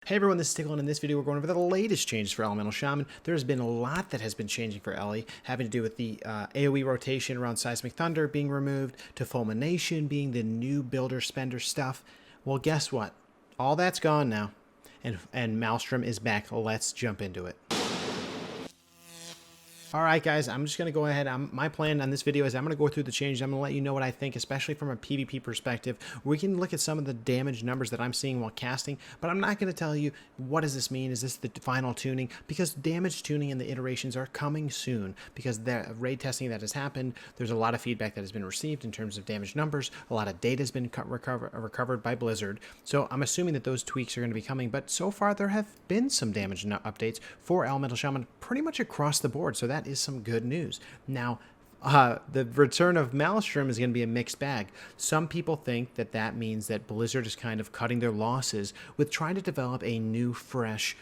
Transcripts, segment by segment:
Hey everyone, this is Tiqqle, and in this video we're going over the latest changes for Elemental Shaman. There's been a lot that has been changing for Ellie, having to do with the AoE rotation around Seismic Thunder being removed, to Fulmination being the new builder-spender stuff. Well, guess what? All that's gone now, and Maelstrom is back. Let's jump into it. Alright guys, I'm just going to go ahead. My plan on this video is I'm going to go through the changes. I'm going to let you know what I think, especially from a PvP perspective. We can look at some of the damage numbers that I'm seeing while casting, but I'm not going to tell you what does this mean. Is this the final tuning? Because damage tuning and the iterations are coming soon, because the raid testing that has happened, there's a lot of feedback that has been received in terms of damage numbers. A lot of data has been recovered by Blizzard, so I'm assuming that those tweaks are going to be coming, but so far there have been some damage updates for Elemental Shaman pretty much across the board, so that is some good news. Now, the return of Maelstrom is going to be a mixed bag. Some people think that that means that Blizzard is kind of cutting their losses with trying to develop a new, fresh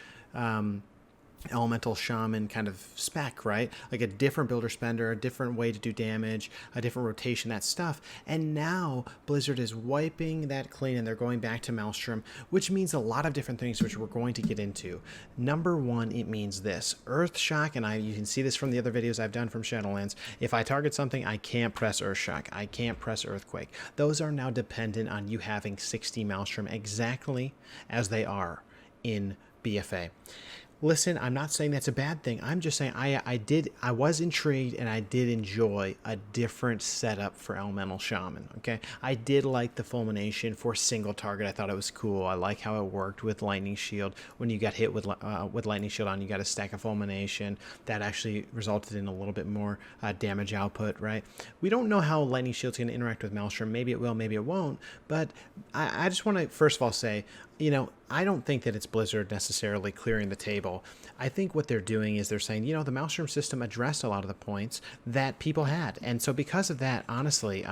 Elemental Shaman kind of spec, right? Like a different builder spender, a different way to do damage, a different rotation, that stuff. And now Blizzard is wiping that clean and they're going back to Maelstrom, which means a lot of different things which we're going to get into. Number one, it means this. Earthshock, and you can see this from the other videos I've done from Shadowlands. If I target something, I can't press Earthshock. I can't press Earthquake. Those are now dependent on you having 60 Maelstrom exactly as they are in BFA. Listen, I'm not saying that's a bad thing. I'm just saying I was intrigued and I did enjoy a different setup for Elemental Shaman, okay? I did like the Fulmination for single target. I thought it was cool. I like how it worked with Lightning Shield. When you got hit with Lightning Shield on, you got a stack of Fulmination. That actually resulted in a little bit more damage output, right? We don't know how Lightning Shield's going to interact with Maelstrom. Maybe it will, maybe it won't. But I just want to, first of all, say, you know, I don't think that it's Blizzard necessarily clearing the table. I think what they're doing is they're saying, you know, the Maelstrom system addressed a lot of the points that people had. And so because of that, honestly,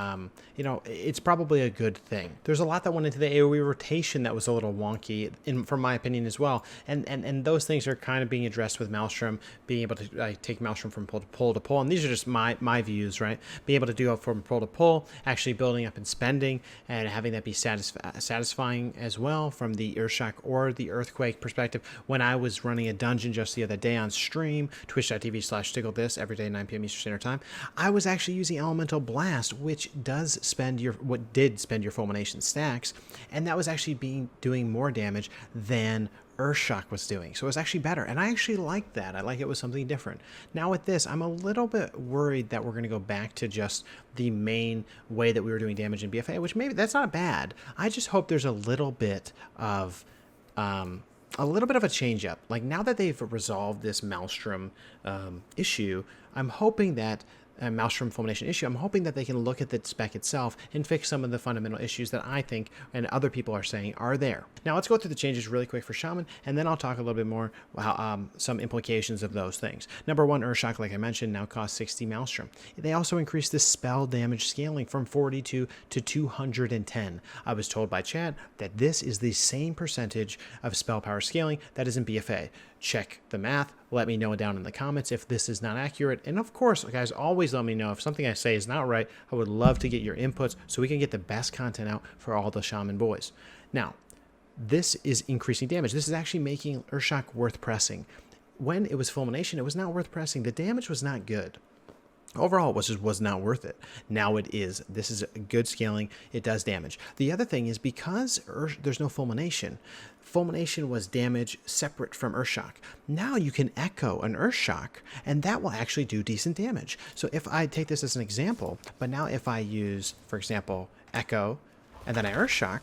you know, it's probably a good thing. There's a lot that went into the AoE rotation that was a little wonky, from my opinion as well. And those things are kind of being addressed with Maelstrom, being able to take Maelstrom from pull to pull. And these are just my views, right? Being able to do it from pull to pull, actually building up and spending, and having that be satisfying as well from the Earthshock or the Earthquake perspective. When I was running a dungeon just the other day on stream, twitch.tv/Tiqqle this, every day 9 p.m. Eastern Standard Time, I was actually using Elemental Blast, which did spend your Fulmination stacks, and that was actually doing more damage than Earthshock was doing. So it was actually better, and I actually liked that. I like it was something different. Now with this, I'm a little bit worried that we're going to go back to just the main way that we were doing damage in BFA, which maybe that's not bad. I just hope there's a little bit of a change up. Like, now that they've resolved this Maelstrom issue, I'm hoping that Maelstrom Fulmination issue, I'm hoping that they can look at the spec itself and fix some of the fundamental issues that I think and other people are saying are there. Now let's go through the changes really quick for Shaman, and then I'll talk a little bit more about some implications of those things. Number one, Earthshock, like I mentioned, now costs 60 Maelstrom. They also increased the spell damage scaling from 42 to 210. I was told by chat that this is the same percentage of spell power scaling that is in BFA. Check the math. Let me know down in the comments if this is not accurate. And of course, guys, always let me know if something I say is not right. I would love to get your inputs so we can get the best content out for all the Shaman boys. Now, this is increasing damage. This is actually making Earthshock worth pressing. When it was Fulmination, it was not worth pressing. The damage was not good. Overall, it was not worth it. Now it is. This is a good scaling. It does damage. The other thing is, because there's no Fulmination, Fulmination was damage separate from Earthshock. Now you can echo an Earthshock, and that will actually do decent damage. So if I take this as an example, but now if I use, for example, echo, and then I Earthshock,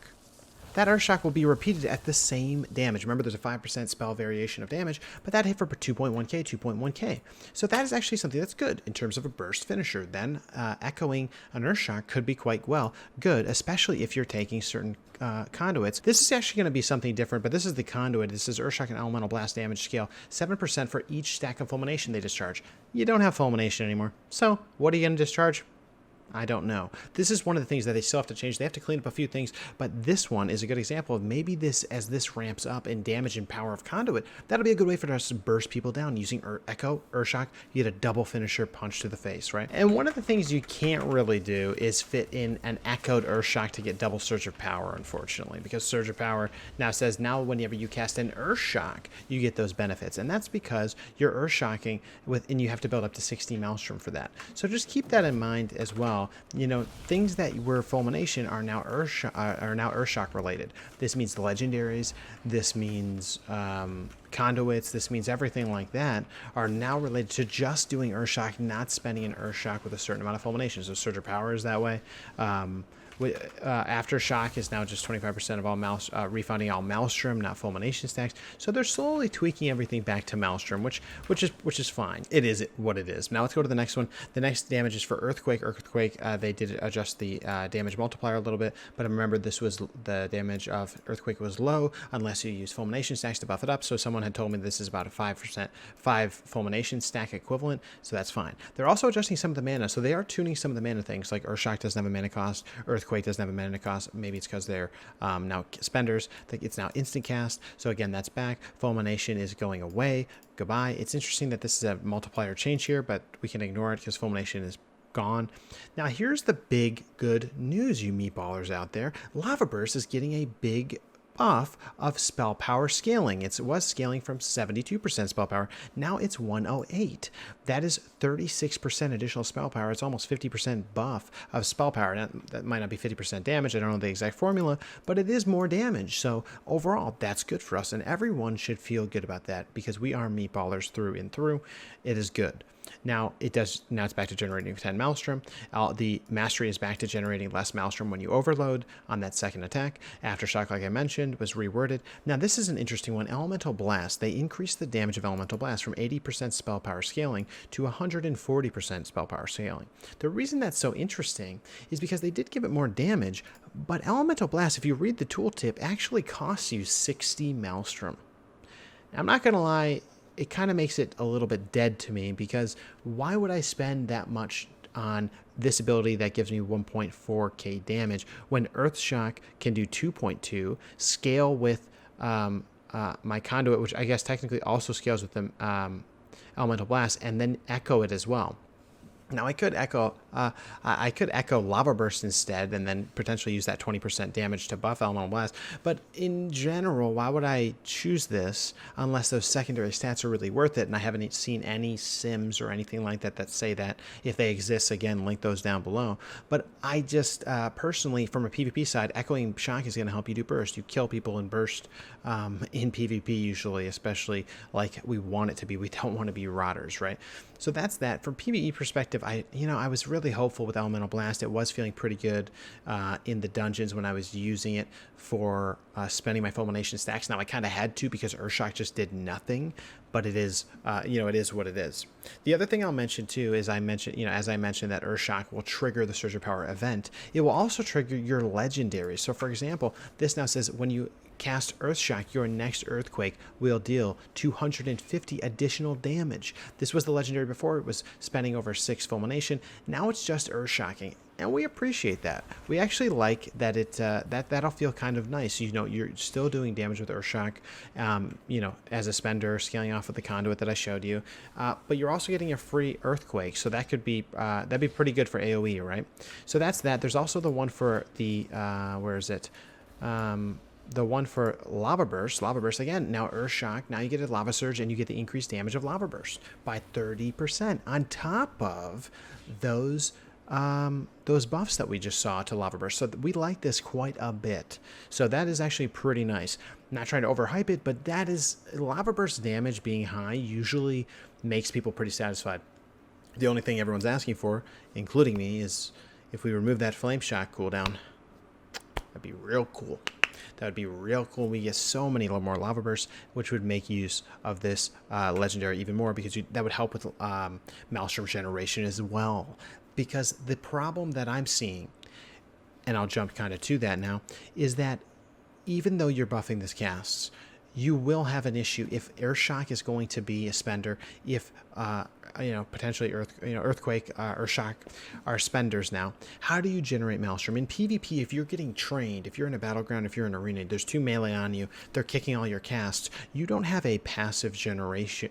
that Earthshock will be repeated at the same damage. Remember, there's a 5% spell variation of damage, but that hit for 2.1k, 2.1k. So that is actually something that's good in terms of a burst finisher. Then echoing an Earthshock could be quite good, especially if you're taking certain conduits. This is actually going to be something different, but this is the conduit. This is Earthshock and Elemental Blast damage scale. 7% for each stack of Fulmination they discharge. You don't have Fulmination anymore. So what are you going to discharge? I don't know. This is one of the things that they still have to change. They have to clean up a few things, but this one is a good example of maybe this, as this ramps up in damage and power of Conduit, that'll be a good way for us to burst people down using Echo, Urshock. You get a double finisher punch to the face, right? And one of the things you can't really do is fit in an Echoed Urshock to get double Surge of Power, unfortunately, because Surge of Power now says now whenever you cast an Urshock, you get those benefits, and that's because you're Urshocking with, and you have to build up to 60 Maelstrom for that. So just keep that in mind as well. You know, things that were Fulmination are now Urshock related. This means the legendaries. This means conduits. This means everything like that are now related to just doing Urshock, not spending an Urshock with a certain amount of Fulmination. So Surge of Power is that way. Aftershock is now just 25% of all refunding all Maelstrom, not Fulmination stacks. So they're slowly tweaking everything back to Maelstrom, which is fine. It is what it is. Now let's go to the next one. The next damage is for Earthquake. They did adjust the damage multiplier a little bit, but remember this was the damage of Earthquake was low unless you use Fulmination stacks to buff it up. So someone had told me this is about a 5% Fulmination stack equivalent, so that's fine. They're also adjusting some of the mana, so they are tuning some of the mana things, like Urshock doesn't have a mana cost, Earthquake doesn't have a mana cost. Maybe it's because they're now spenders. It's now instant cast. So again, that's back. Fulmination is going away. Goodbye. It's interesting that this is a multiplier change here, but we can ignore it because Fulmination is gone. Now here's the big good news, you meatballers out there. Lava Burst is getting a big buff of spell power scaling. It was scaling from 72% spell power. Now it's 108. That is 36% additional spell power. It's almost 50% buff of spell power. Now, that might not be 50% damage. I don't know the exact formula, but it is more damage. So overall, that's good for us, and everyone should feel good about that because we are meatballers through and through. It is good. Now it's back to generating 10 Maelstrom. The Mastery is back to generating less Maelstrom when you overload on that second attack. Aftershock, like I mentioned, was reworded. Now this is an interesting one. Elemental Blast. They increased the damage of Elemental Blast from 80% spell power scaling to 140% spell power scaling. The reason that's so interesting is because they did give it more damage, but Elemental Blast, if you read the tooltip, actually costs you 60 Maelstrom. Now, I'm not going to lie, it kind of makes it a little bit dead to me, because why would I spend that much on this ability that gives me 1.4k damage when Earthshock can do 2.2, scale with my Conduit, which I guess technically also scales with the Elemental Blast, and then echo it as well. Now I could echo Lava Burst instead, and then potentially use that 20% damage to buff Elemental Blast. But in general, why would I choose this unless those secondary stats are really worth it? And I haven't seen any sims or anything like that that say that. If they exist, again, link those down below. But I just personally, from a PvP side, echoing shock is going to help you do burst. You kill people in burst in PvP usually, especially like we want it to be. We don't want to be rotters, right? So that's that. From PvE perspective, I was really hopeful with Elemental Blast. It was feeling pretty good in the dungeons when I was using it for spending my Fulmination stacks. Now I kind of had to because Urshock just did nothing, but it is, it is what it is. The other thing I'll mention too is as I mentioned that Urshock will trigger the Surge of Power event. It will also trigger your legendaries. So for example, this now says when you cast Earthshock, your next Earthquake will deal 250 additional damage. This was the legendary before. It was spending over 6 Fulmination. Now it's just Earthshocking, and we appreciate that. We actually like that that'll feel kind of nice. You're still doing damage with Earthshock, as a spender, scaling off with the Conduit that I showed you, but you're also getting a free Earthquake, so that could be that'd be pretty good for AoE, right? So that's that. There's also the one for the where is it? The one for Lava Burst. Lava Burst again. Now Earthshock. Now you get a Lava Surge, and you get the increased damage of Lava Burst by 30% on top of those buffs that we just saw to Lava Burst. So we like this quite a bit. So that is actually pretty nice. Not trying to overhype it, but that is Lava Burst damage being high usually makes people pretty satisfied. The only thing everyone's asking for, including me, is if we remove that Flame Shock cooldown. That'd be real cool. That would be real cool. We get so many more Lava Bursts, which would make use of this legendary even more, because that would help with Maelstrom generation as well. Because the problem that I'm seeing, and I'll jump kind of to that now, is that even though you're buffing this cast, you will have an issue if Earthshock is going to be a spender, if potentially Earthquake or Shock are spenders now. How do you generate Maelstrom? In PvP, if you're getting trained, if you're in a battleground, if you're in an arena, there's 2 melee on you, they're kicking all your casts, you don't have a passive generation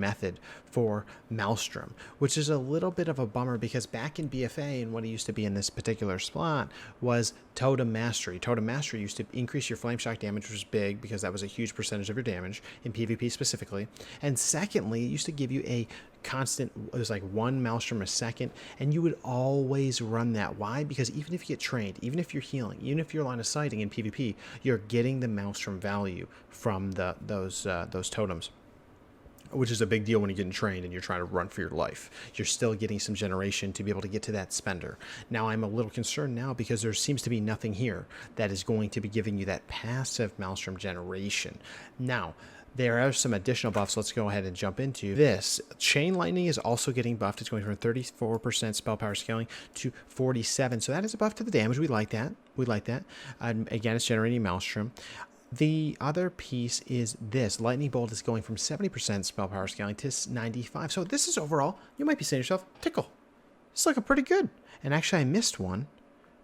method for Maelstrom, which is a little bit of a bummer, because back in BFA, and what it used to be in this particular slot was Totem Mastery. Totem Mastery used to increase your flame shock damage, which was big because that was a huge percentage of your damage in PvP specifically. And secondly, it used to give you a constant, it was like 1 Maelstrom a second, and you would always run that. Why? Because even if you get trained, even if you're healing, even if you're line of sighting in PvP, you're getting the Maelstrom value from those totems, which is a big deal when you're getting trained and you're trying to run for your life. You're still getting some generation to be able to get to that spender. Now, I'm a little concerned now because there seems to be nothing here that is going to be giving you that passive Maelstrom generation. Now, there are some additional buffs. Let's go ahead and jump into this. Chain Lightning is also getting buffed. It's going from 34% spell power scaling to 47%. So that is a buff to the damage. We like that. We like that. Again, it's generating Maelstrom. The other piece is this. Lightning Bolt is going from 70% spell power scaling to 95%. So this is overall, you might be saying to yourself, Tiqqle, it's looking pretty good. And actually I missed one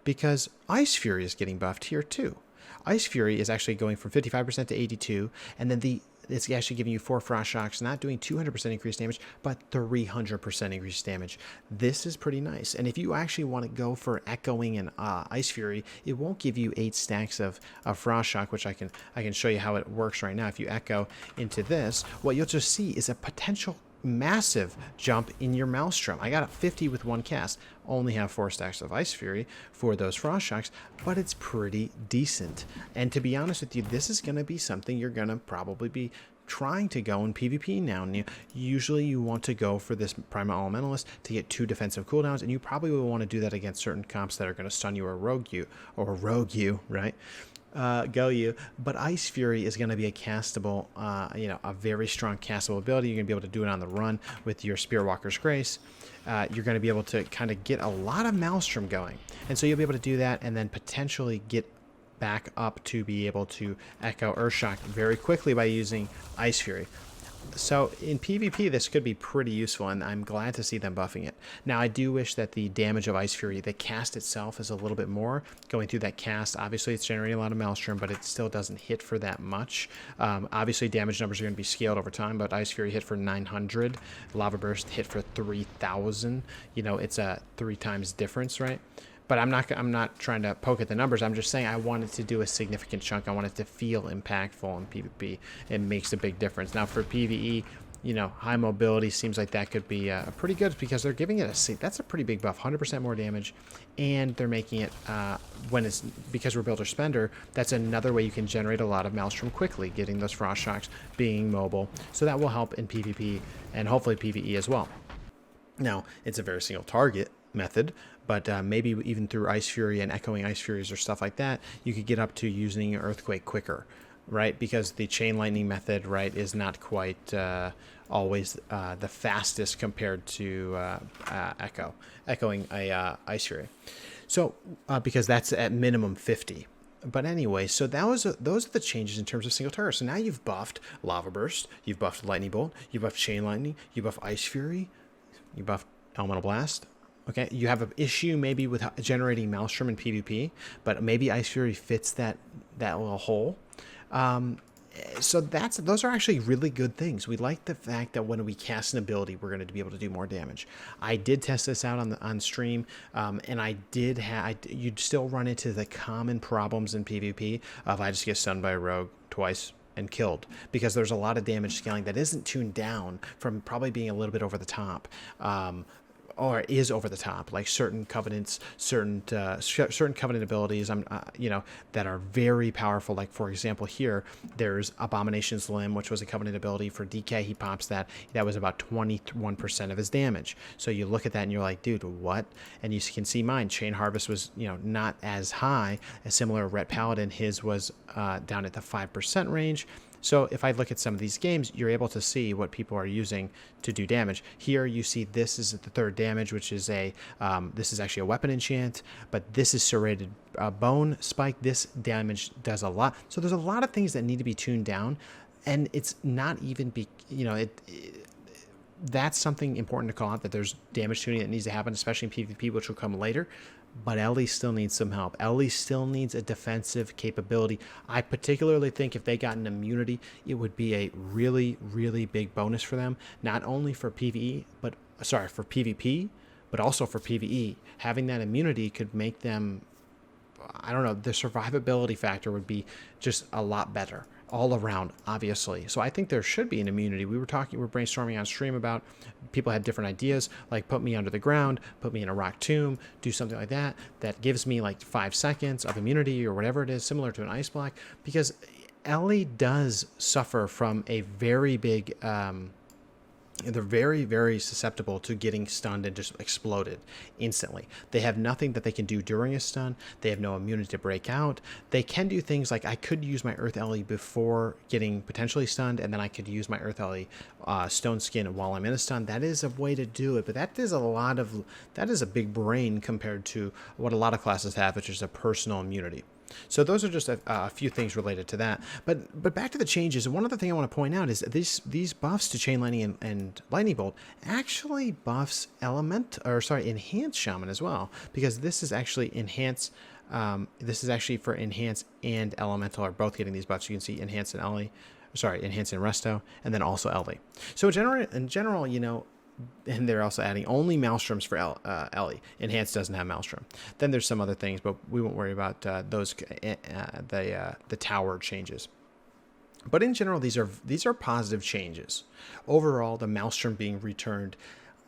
because Ice Fury is getting buffed here too. Ice Fury is actually going from 55% to 82%, and then it's actually giving you 4 Frost Shocks, not doing 200% increased damage, but 300% increased damage. This is pretty nice. And if you actually want to go for Echoing and Ice Fury, it won't give you 8 stacks of Frost Shock, which I can show you how it works right now. If you echo into this, what you'll just see is a potential massive jump in your Maelstrom. I got a 50 with 1 cast. Only have 4 stacks of Ice Fury for those Frost Shocks, but it's pretty decent. And to be honest with you, this is going to be something you're going to probably be trying to go in PvP now. And usually you want to go for this Primal Elementalist to get 2 defensive cooldowns, and you probably will want to do that against certain comps that are going to stun you or rogue you, right? Go you, but Ice Fury is going to be a castable, a very strong castable ability. You're going to be able to do it on the run with your Spearwalker's Grace. You're going to be able to kind of get a lot of Maelstrom going, and so you'll be able to do that, and then potentially get back up to be able to echo Earthshock very quickly by using Ice Fury. So in PvP, this could be pretty useful, and I'm glad to see them buffing it. Now, I do wish that the damage of Ice Fury, the cast itself, is a little bit more. Going through that cast, obviously it's generating a lot of Maelstrom, but it still doesn't hit for that much. Obviously, damage numbers are going to be scaled over time, but Ice Fury hit for 900. Lava Burst hit for 3,000. It's a 3 times difference, right? But I'm not trying to poke at the numbers. I'm just saying I wanted to do a significant chunk. I want it to feel impactful in PvP. It makes a big difference. Now for PvE, high mobility seems like that could be pretty good, because they're giving it that's a pretty big buff, 100% more damage, and they're making it because we're Builder Spender. That's another way you can generate a lot of Maelstrom quickly, getting those Frost Shocks, being mobile. So that will help in PvP and hopefully PvE as well. Now it's a very single target method, but maybe even through Ice Fury and echoing Ice Furies or stuff like that, you could get up to using Earthquake quicker, right? Because the Chain Lightning method, right, is not quite always the fastest compared to echoing a Ice Fury. So because that's at minimum 50. But anyway, so those are the changes in terms of single target. So now you've buffed Lava Burst, you've buffed Lightning Bolt, you buffed Chain Lightning, you buffed Ice Fury, you buffed Elemental Blast. Okay, you have an issue maybe with generating Maelstrom in PvP, but maybe Ice Fury fits that little hole. So those are actually really good things. We like the fact that when we cast an ability, we're going to be able to do more damage. I did test this out on stream, and you'd still run into the common problems in PvP of I just get stunned by a rogue twice and killed, because there's a lot of damage scaling that isn't tuned down from probably being a little bit over the top. Or is over the top, like certain covenants, certain covenant abilities, that are very powerful. Like for example, here there's Abomination's Limb, which was a covenant ability for DK. He pops that. That was about 21% of his damage. So you look at that and you're like, dude, what? And you can see mine. Chain Harvest was not as high. A similar Ret Paladin, his was down at the 5% range. So if I look at some of these games, you're able to see what people are using to do damage. Here you see this is the third damage, which is this is actually a weapon enchant, but this is serrated bone spike. This damage does a lot. So there's a lot of things that need to be tuned down, and it's not even that's something important to call out, that there's damage tuning that needs to happen, especially in PvP, which will come later. But Ellie still needs some help. Ellie still needs a defensive capability. I particularly think if they got an immunity, it would be a really, really big bonus for them, not only for PvP, but also for PvE. Having that immunity could make them, I don't know, the survivability factor would be just a lot better all around, obviously. So I think there should be an immunity. We were brainstorming on stream about, people had different ideas, like put me under the ground, put me in a rock tomb, do something like that gives me like 5 seconds of immunity or whatever it is, similar to an ice block, because Ellie does suffer from a very big they're very, very susceptible to getting stunned and just exploded instantly. They have nothing that they can do during a stun. They have no immunity to break out. They can do things like, I could use my Earth Ellie before getting potentially stunned, and then I could use my Earth Ellie Stone Skin while I'm in a stun. That is a way to do it, but that is a big brain compared to what a lot of classes have, which is a personal immunity. So those are just a few things related to that. But back to the changes. One other thing I want to point out is these buffs to Chain Lightning and Lightning Bolt actually buffs Enhance Shaman as well, because this is actually Enhance. This is actually for Enhance and Elemental are both getting these buffs. You can see Enhance and Enhance and Resto, and then also Ellie. So in general, you know. And they're also adding only Maelstroms for Ellie. Enhance doesn't have Maelstrom. Then there's some other things, but we won't worry about those. The tower changes. But in general, these are positive changes. Overall, the Maelstrom being returned,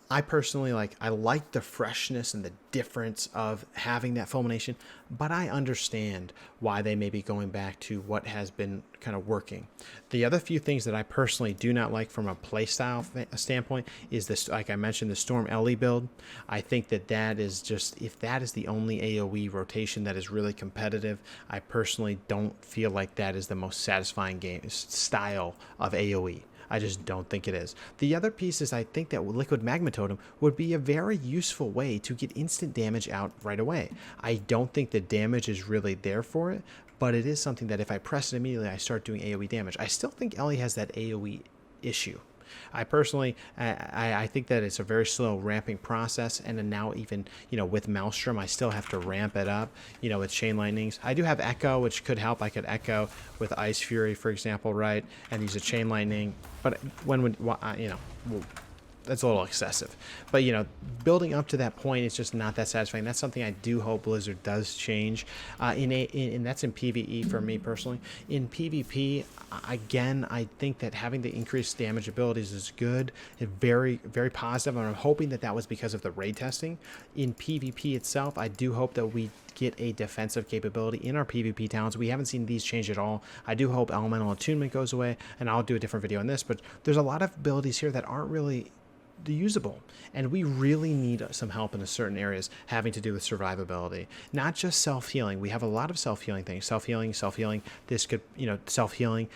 I personally I like the freshness and the difference of having that fulmination, but I understand why they may be going back to what has been kind of working. The other few things that I personally do not like from a playstyle standpoint is this, like I mentioned, the Storm Ellie build. I think that is just, if that is the only AoE rotation that is really competitive, I personally don't feel like that is the most satisfying game style of AoE. I just don't think it is. The other piece is I think that Liquid Magma Totem would be a very useful way to get instant damage out right away. I don't think the damage is really there for it, but it is something that if I press it immediately, I start doing AoE damage. I still think Ellie has that AoE issue. I personally, I think that it's a very slow ramping process, and then now even, with Maelstrom, I still have to ramp it up, with Chain Lightnings. I do have Echo, which could help. I could Echo with Ice Fury, for example, right, and use a Chain Lightning, but that's a little excessive. But, building up to that point, it's just not that satisfying. That's something I do hope Blizzard does change. And that's in PvE for me personally. In PvP, again, I think that having the increased damage abilities is good. It's very, very positive. And I'm hoping that was because of the raid testing. In PvP itself, I do hope that we get a defensive capability in our PvP towns. We haven't seen these change at all. I do hope Elemental Attunement goes away, and I'll do a different video on this, but there's a lot of abilities here that aren't really usable, and we really need some help in certain areas having to do with survivability, not just self-healing. We have a lot of self-healing things. Self-healing. This could, self-healing.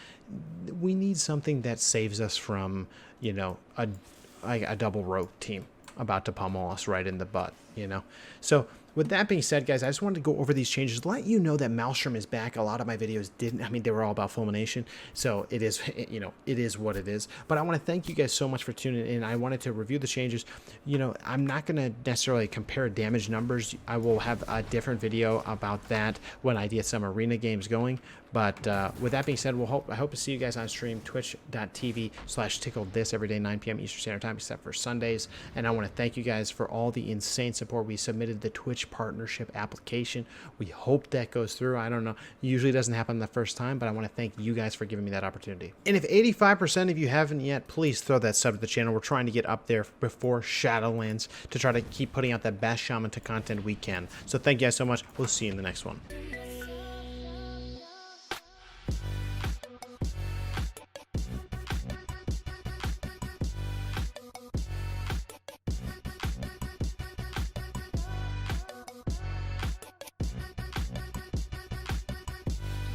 We need something that saves us from, a double rogue team about to pummel us right in the butt, So with that being said, guys, I just wanted to go over these changes, let you know that Maelstrom is back. A lot of my videos didn't. I mean, they were all about fulmination, so it is, it is what it is. But I want to thank you guys so much for tuning in. I wanted to review the changes. I'm not going to necessarily compare damage numbers. I will have a different video about that when I get some arena games going. But with that being said, I hope to see you guys on stream, twitch.tv/Tiqqle this every day, 9 p.m. Eastern Standard Time, except for Sundays. And I want to thank you guys for all the insane support. We submitted the Twitch partnership application. We hope that goes through. I don't know. It usually doesn't happen the first time, but I want to thank you guys for giving me that opportunity. And if 85% of you haven't yet, please throw that sub to the channel. We're trying to get up there before Shadowlands to try to keep putting out the best Shaman content we can. So thank you guys so much. We'll see you in the next one.